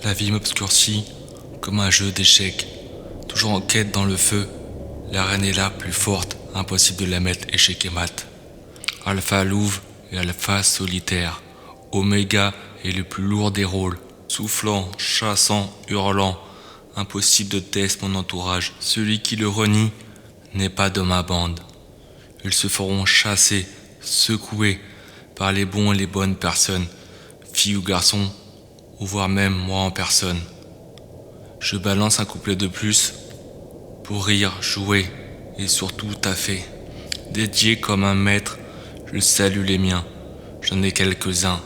La vie m'obscurcit comme un jeu d'échecs. Toujours en quête dans le feu, la reine est là, plus forte, impossible de la mettre échec et mat. Alpha louve et Alpha solitaire. Oméga est le plus lourd des rôles. Soufflant, chassant, hurlant. Impossible de tester mon entourage. Celui qui le renie n'est pas de ma bande. Ils se feront chasser, secouer par les bons et les bonnes personnes, filles ou garçons, ou voire même moi en personne. Je balance un couplet de plus pour rire, jouer et surtout taffer. Dédié comme un maître, je salue les miens. J'en ai quelques-uns.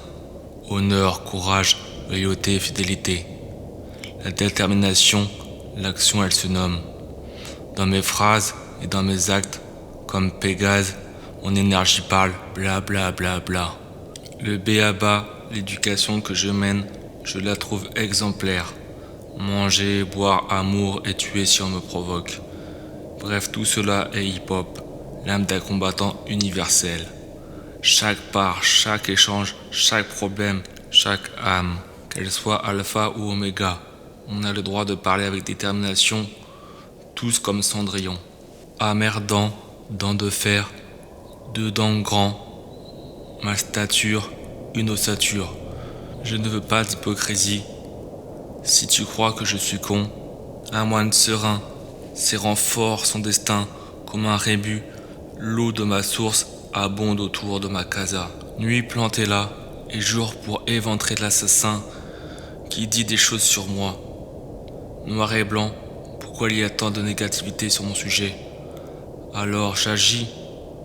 Honneur, courage, loyauté, fidélité. La détermination, l'action elle se nomme. Dans mes phrases et dans mes actes, comme Pégase, mon énergie parle, bla bla bla bla. Le b.a.-ba, l'éducation que je mène, je la trouve exemplaire. Manger, boire, amour et tuer si on me provoque. Bref, tout cela est hip-hop, l'âme d'un combattant universel. Chaque part, chaque échange, chaque problème, chaque âme, qu'elle soit alpha ou oméga, on a le droit de parler avec détermination, tous comme Cendrillon. Amères dents, dents de fer, deux dents grands, ma stature, une ossature. Je ne veux pas d'hypocrisie. Si tu crois que je suis con, un moine serein, serrant fort son destin, comme un rébut, l'eau de ma source abonde autour de ma casa. Nuit plantée là, et jour pour éventrer l'assassin qui dit des choses sur moi. Noir et blanc, pourquoi il y a tant de négativité sur mon sujet? Alors j'agis,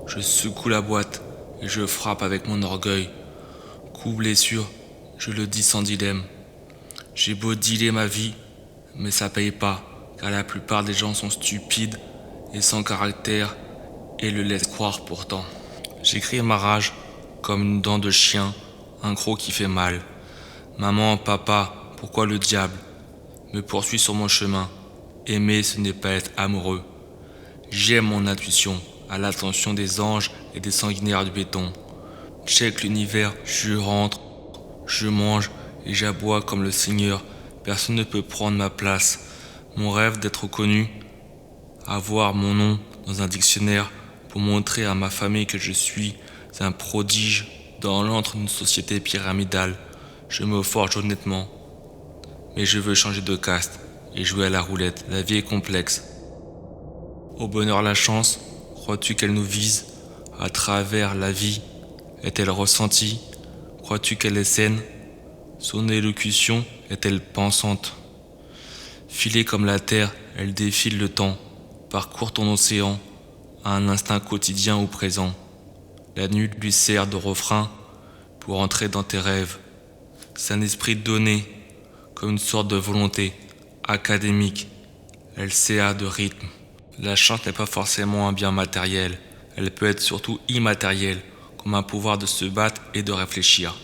je secoue la boîte et je frappe avec mon orgueil. Coup blessure, je le dis sans dilemme. J'ai beau dealer ma vie, mais ça paye pas, car la plupart des gens sont stupides et sans caractère et le laissent croire pourtant. J'écris ma rage comme une dent de chien, un croc qui fait mal. Maman, papa, pourquoi le diable me poursuit sur mon chemin? Aimer, ce n'est pas être amoureux. J'aime mon intuition, à l'attention des anges et des sanguinaires du béton. Check l'univers, je rentre, je mange et j'aboie comme le Seigneur. Personne ne peut prendre ma place. Mon rêve d'être connu, avoir mon nom dans un dictionnaire pour montrer à ma famille que je suis un prodige dans l'antre d'une société pyramidale. Je me forge honnêtement, mais je veux changer de caste et jouer à la roulette. La vie est complexe. Au bonheur la chance, crois-tu qu'elle nous vise à travers la vie? Est-elle ressentie? Crois-tu qu'elle est saine? Son élocution est-elle pensante? Filée comme la terre, elle défile le temps, parcourt ton océan, à un instinct quotidien ou présent. La nuit lui sert de refrain pour entrer dans tes rêves. C'est un esprit donné, comme une sorte de volonté académique. Elle sert de rythme. La chance n'est pas forcément un bien matériel, elle peut être surtout immatérielle, comme un pouvoir de se battre et de réfléchir.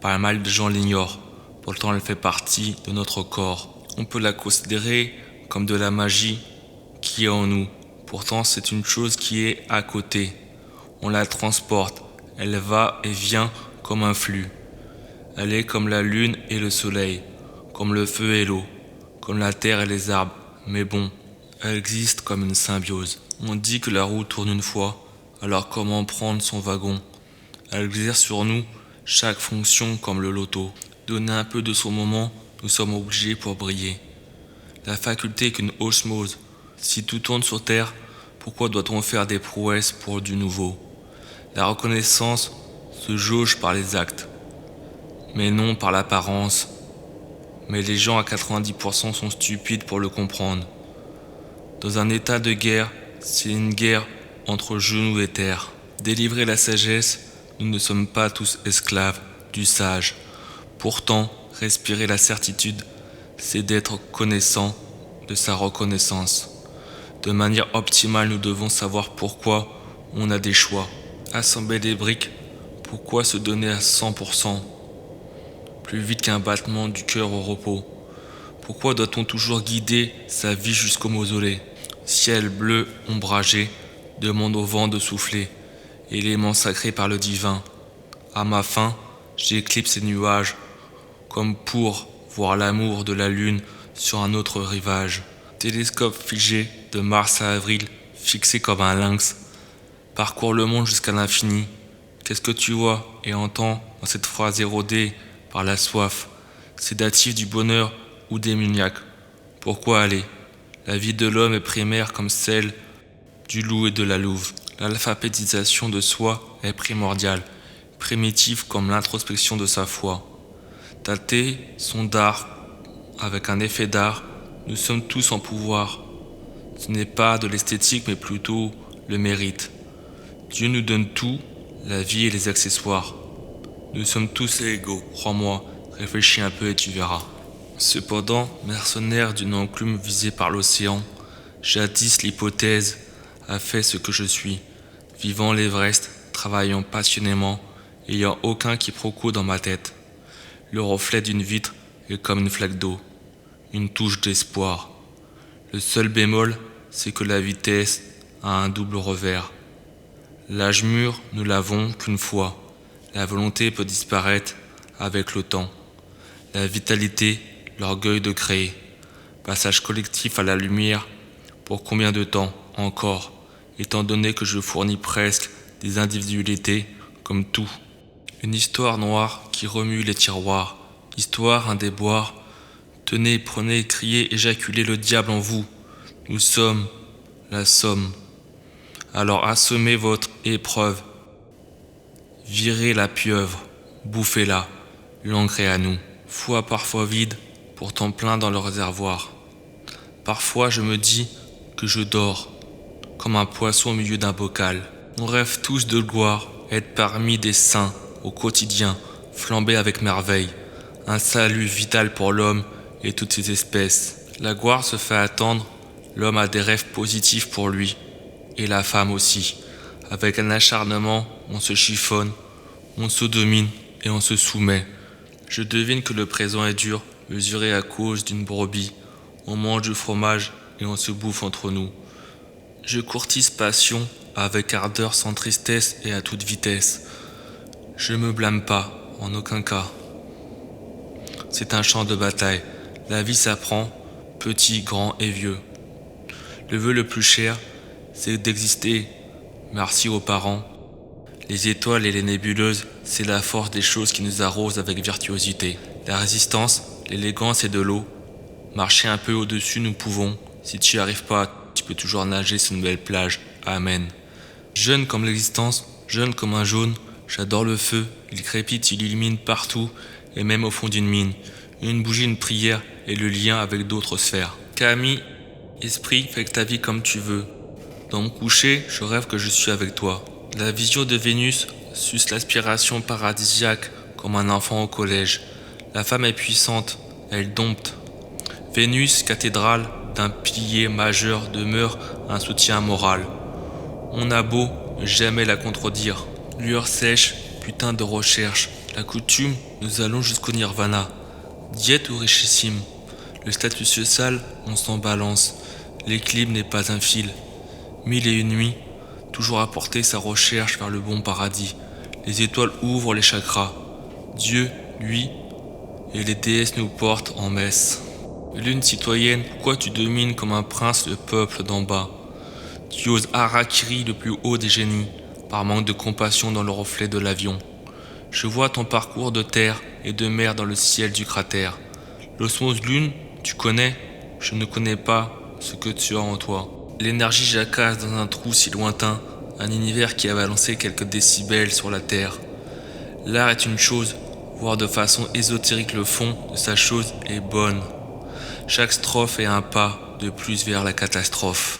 Pas mal de gens l'ignorent, pourtant elle fait partie de notre corps. On peut la considérer comme de la magie qui est en nous, pourtant c'est une chose qui est à côté. On la transporte, elle va et vient comme un flux. Elle est comme la lune et le soleil, comme le feu et l'eau, comme la terre et les arbres, mais bon, elle existe comme une symbiose. On dit que la roue tourne une fois, alors comment prendre son wagon? Elle exerce sur nous chaque fonction comme le loto. Donner un peu de son moment, nous sommes obligés pour briller. La faculté qu'une osmose. Si tout tourne sur terre, pourquoi doit-on faire des prouesses pour du nouveau? La reconnaissance se jauge par les actes, mais non par l'apparence. Mais les gens à 90% sont stupides pour le comprendre. Dans un état de guerre, c'est une guerre entre genoux et terre. Délivrer la sagesse, nous ne sommes pas tous esclaves du sage. Pourtant, respirer la certitude, c'est d'être connaissant de sa reconnaissance. De manière optimale, nous devons savoir pourquoi on a des choix. Assembler des briques, pourquoi se donner à 100%, plus vite qu'un battement du cœur au repos? Pourquoi doit-on toujours guider sa vie jusqu'au mausolée? Ciel bleu ombragé, demande au vent de souffler, élément sacré par le divin. À ma fin, j'éclipse ces nuages, comme pour voir l'amour de la lune sur un autre rivage. Télescope figé de mars à avril, fixé comme un lynx, parcours le monde jusqu'à l'infini. Qu'est-ce que tu vois et entends dans cette phrase érodée par la soif, sédative du bonheur ou démoniaque? Pourquoi aller? La vie de l'homme est primaire comme celle du loup et de la louve. L'alphabétisation de soi est primordiale, primitive comme l'introspection de sa foi. Tâter son dard avec un effet d'art, nous sommes tous en pouvoir. Ce n'est pas de l'esthétique mais plutôt le mérite. Dieu nous donne tout, la vie et les accessoires. Nous sommes tous égaux, crois-moi, réfléchis un peu et tu verras. Cependant, mercenaire d'une enclume visée par l'océan, jadis l'hypothèse a fait ce que je suis, vivant l'Everest, travaillant passionnément, ayant aucun quiproquo dans ma tête. Le reflet d'une vitre est comme une flaque d'eau, une touche d'espoir. Le seul bémol, c'est que la vitesse a un double revers. L'âge mûr, nous l'avons qu'une fois. La volonté peut disparaître avec le temps. La vitalité, l'orgueil de créer. Passage collectif à la lumière, pour combien de temps encore, étant donné que je fournis presque des individualités comme tout. Une histoire noire qui remue les tiroirs, histoire un déboire. Tenez, prenez, criez, éjaculez le diable en vous. Nous sommes la somme. Alors assommez votre épreuve. Virez la pieuvre, bouffez-la, l'engrais à nous. Foi parfois vide, pourtant plein dans le réservoir. Parfois je me dis que je dors, comme un poisson au milieu d'un bocal. On rêve tous de gloire, être parmi des saints, au quotidien, flamber avec merveille. Un salut vital pour l'homme et toutes ses espèces. La gloire se fait attendre, l'homme a des rêves positifs pour lui, et la femme aussi. Avec un acharnement, on se chiffonne, on se domine et on se soumet. Je devine que le présent est dur, mesuré à cause d'une brebis. On mange du fromage et on se bouffe entre nous. Je courtise passion avec ardeur sans tristesse et à toute vitesse. Je me blâme pas, en aucun cas. C'est un champ de bataille. La vie s'apprend, petit, grand et vieux. Le vœu le plus cher, c'est d'exister. Merci aux parents. Les étoiles et les nébuleuses, c'est la force des choses qui nous arrosent avec virtuosité. La résistance, l'élégance et de l'eau. Marcher un peu au-dessus, nous pouvons. Si tu n'y arrives pas, tu peux toujours nager sur une belle plage. Amen. Jeune comme l'existence, jeune comme un jaune, j'adore le feu. Il crépite, il illumine partout, et même au fond d'une mine. Une bougie, une prière, et le lien avec d'autres sphères. Camille, esprit, fais que ta vie comme tu veux. Dans mon coucher, je rêve que je suis avec toi. La vision de Vénus suce l'aspiration paradisiaque comme un enfant au collège. La femme est puissante, elle dompte. Vénus, cathédrale d'un pilier majeur, demeure un soutien moral. On a beau jamais la contredire. Lueur sèche, putain de recherche. La coutume, nous allons jusqu'au nirvana. Diète ou richissime. Le statut social, on s'en balance. L'équilibre n'est pas un fil. 1001 nuits, toujours apporter sa recherche vers le bon paradis. Les étoiles ouvrent les chakras. Dieu, lui, et les déesses nous portent en messe. Lune citoyenne, pourquoi tu domines comme un prince le peuple d'en bas? Tu oses harakiri le plus haut des génies, par manque de compassion dans le reflet de l'avion. Je vois ton parcours de terre et de mer dans le ciel du cratère. L'osmose lune, tu connais? Je ne connais pas ce que tu as en toi. L'énergie jacasse dans un trou si lointain, un univers qui a balancé quelques décibels sur la terre. L'art est une chose, voir de façon ésotérique le fond de sa chose est bonne. Chaque strophe est un pas de plus vers la catastrophe.